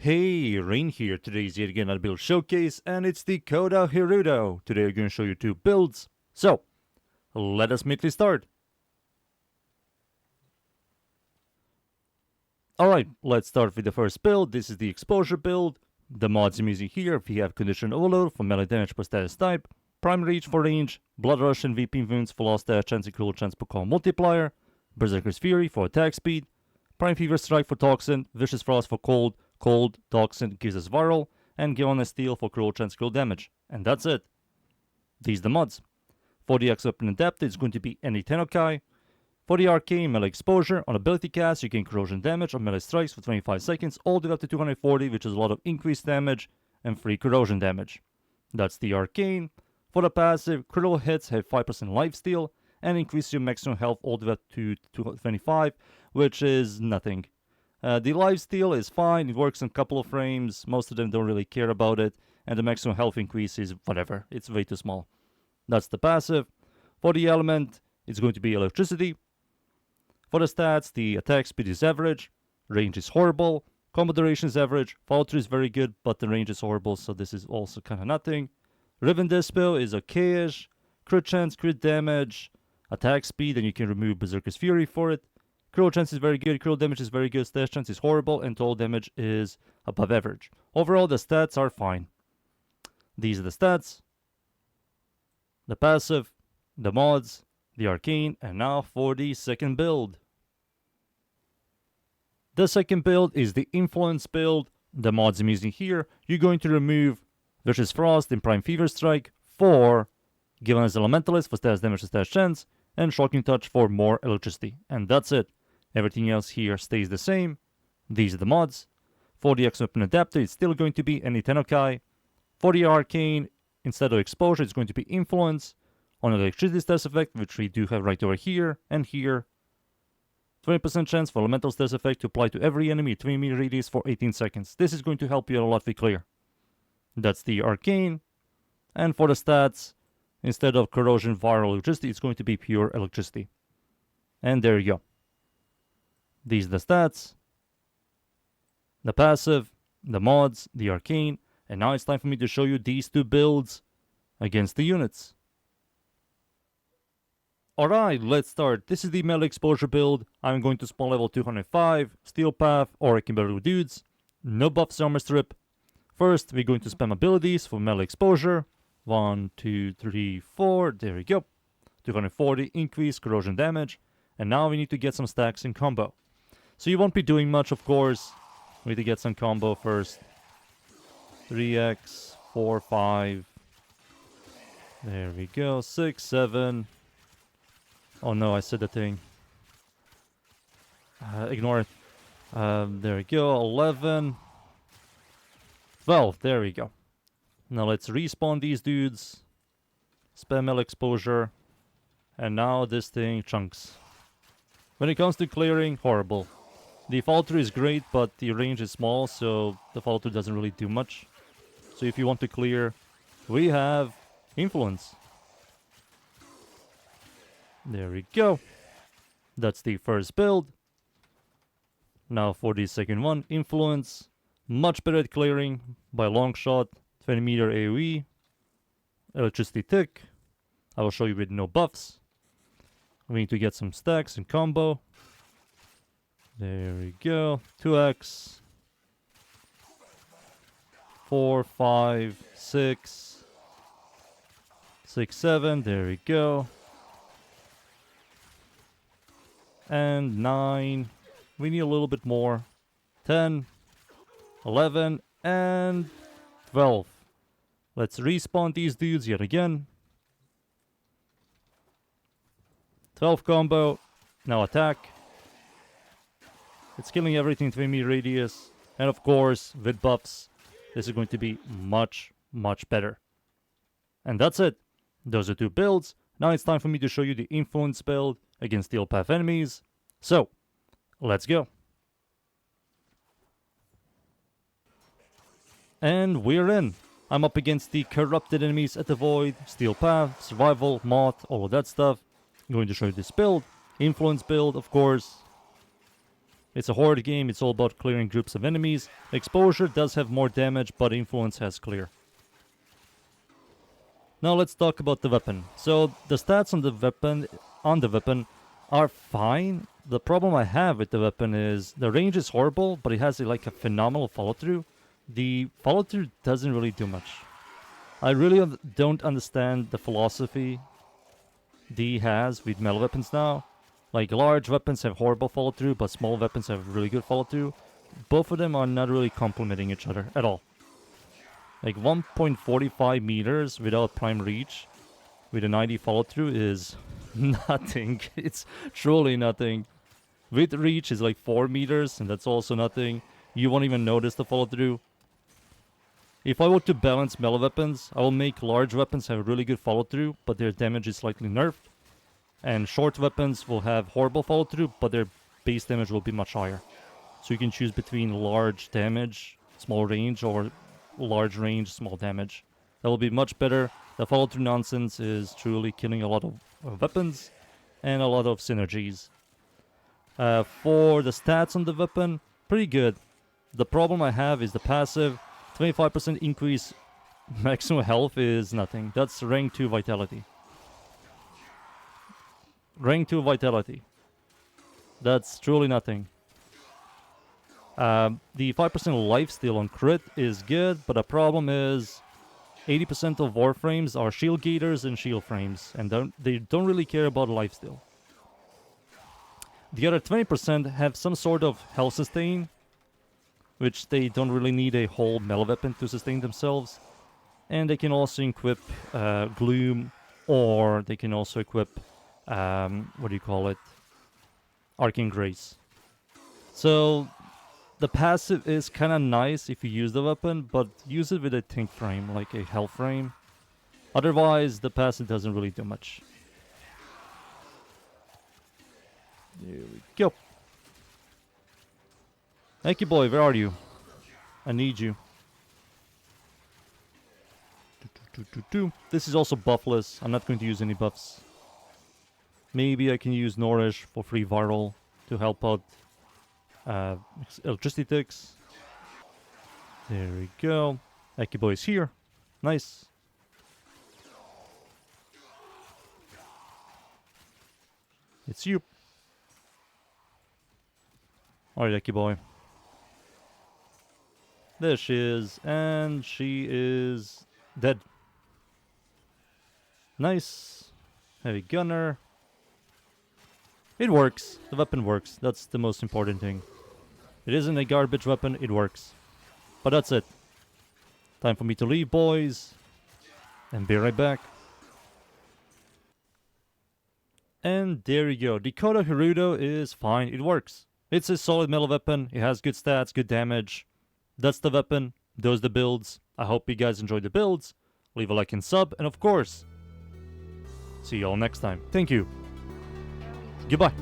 Hey, Rain here. Today's yet again a build showcase, and it's the Coda Hirudo. Today I'm going to show you two builds. So, let us immediately start. Alright, let's start with the first build. This is the exposure build. The mods I'm using here, we have Condition Overload for melee damage per status type, Prime Reach for range, Blood Rush and VP wounds for lost status chance and critical chance per call multiplier, Berserker's Fury for attack speed, Prime Fever Strike for Toxin, Vicious Frost for cold, Toxin gives us viral, and Gillen Steel for critical chance critical damage. And that's it. These are the mods. For the X weapon adapted, it's going to be any Tenokai. For the Arcane melee exposure, on ability cast, you gain corrosion damage on melee strikes for 25 seconds, all the way up to 240, which is a lot of increased damage and free corrosion damage. That's the Arcane. For the passive, critical hits have 5% lifesteal and increase your maximum health all the way up to 225, which is nothing. The lifesteal is fine, it works in a couple of frames, most of them don't really care about it, and the maximum health increase is whatever, it's way too small. That's the passive. For the element, it's going to be electricity. For the stats, the attack speed is average, range is horrible, combo duration is average, follow through is very good, but the range is horrible, so this is also kind of nothing. Riven Dispel is okayish, crit chance, crit damage, attack speed, and you can remove Berserker's Fury for it. Critical chance is very good, critical damage is very good, status chance is horrible, and total damage is above average. Overall, the stats are fine. These are the stats, the passive, the mods, the arcane, and now for the second build. The second build is the influence build. The mods I'm using here, you're going to remove Vicious Frost and Prime Fever Strike for given as Elementalist for status damage and status chance, and Shocking Touch for more electricity. And that's it. Everything else here stays the same. These are the mods. For the X-Weapon Adapter, it's still going to be any Tenokai. For the Arcane, instead of Exposure, it's going to be Influence on Electricity status effect, which we do have right over here and here. 20% chance for Elemental status effect to apply to every enemy 20 meter radius for 18 seconds. This is going to help you a lot with clear. That's the Arcane. And for the stats, instead of Corrosion, Viral, Electricity, it's going to be pure Electricity. And there you go. These are the stats, the passive, the mods, the arcane, and now it's time for me to show you these two builds against the units. Alright, let's start. This is the melee exposure build. I'm going to spawn level 205, Steel Path, or I can battle with dudes. No buffs, armor strip. First, we're going to spam abilities for melee exposure. 1, 2, 3, 4, there we go. 240 increase corrosion damage. And now we need to get some stacks in combo. So you won't be doing much, of course. We need to get some combo first. 3x, 4, 5. There we go. 6, 7. Oh no, I said the thing. Ignore it. There we go. 11. 12. There we go. Now let's respawn these dudes. Spam L exposure. And now this thing chunks. When it comes to clearing, horrible. The follow through is great, but the range is small, so the follow through doesn't really do much. So if you want to clear, we have influence. There we go. That's the first build. Now for the second one, influence. Much better at clearing by a long shot. 20 meter AoE. Electricity tick. I will show you with no buffs. We need to get some stacks and combo. There we go. 2x. 4, 5, 6. 6, 7. There we go. And 9. We need a little bit more. 10. 11. And 12. Let's respawn these dudes yet again. 12 combo. Now attack. It's killing everything 20 meter radius. And of course, with buffs, this is going to be much, much better. And that's it. Those are two builds. Now it's time for me to show you the influence build against Steel Path enemies. So, let's go. And we're in. I'm up against the corrupted enemies at the Void, Steel Path, Survival, Moth, all of that stuff. I'm going to show you this build. Influence build, of course. It's a horde game, it's all about clearing groups of enemies. Exposure does have more damage, but influence has clear. Now let's talk about the weapon. So the stats on the weapon are fine. The problem I have with the weapon is the range is horrible, but it has like a phenomenal follow-through. The follow-through doesn't really do much. I really don't understand the philosophy D has with melee weapons now. Like, large weapons have horrible follow-through, but small weapons have really good follow-through. Both of them are not really complementing each other at all. Like, 1.45 meters without prime reach with a 90 follow-through is nothing. It's truly nothing. With reach is like 4 meters, and that's also nothing. You won't even notice the follow-through. If I were to balance melee weapons, I will make large weapons have really good follow-through, but their damage is slightly nerfed. And short weapons will have horrible follow-through, but their base damage will be much higher. So you can choose between large damage, small range, or large range, small damage. That will be much better. The follow-through nonsense is truly killing a lot of weapons and a lot of synergies. For the stats on the weapon, pretty good. The problem I have is the passive. 25% increase maximum health is nothing. That's rank 2 vitality. Rank 2 vitality. That's truly nothing. The 5% lifesteal on crit is good, but the problem is 80% of Warframes are shield gators and shield frames, and they don't really care about lifesteal. The other 20% have some sort of health sustain, which they don't really need a whole melee weapon to sustain themselves. And they can also equip Gloom, or they can also equip, Arcane Grace. So the passive is kind of nice if you use the weapon, but use it with a tank frame, like a health frame. Otherwise, the passive doesn't really do much. There we go. Thank you, boy. Where are you? I need you. This is also buffless. I'm not going to use any buffs. Maybe I can use Nourish for free viral to help out electricity ticks. There we go. Aki boy is here. Nice. It's you. Alright, Aki boy. There she is, and she is dead. Nice. Heavy gunner. It works. The weapon works. That's the most important thing. It isn't a garbage weapon, it works. But that's it. Time for me to leave, boys. And be right back. And there you go. The Coda Hirudo is fine. It works. It's a solid melee weapon. It has good stats, good damage. That's the weapon. Those the builds. I hope you guys enjoyed the builds. Leave a like and sub. And of course, see you all next time. Thank you. Goodbye.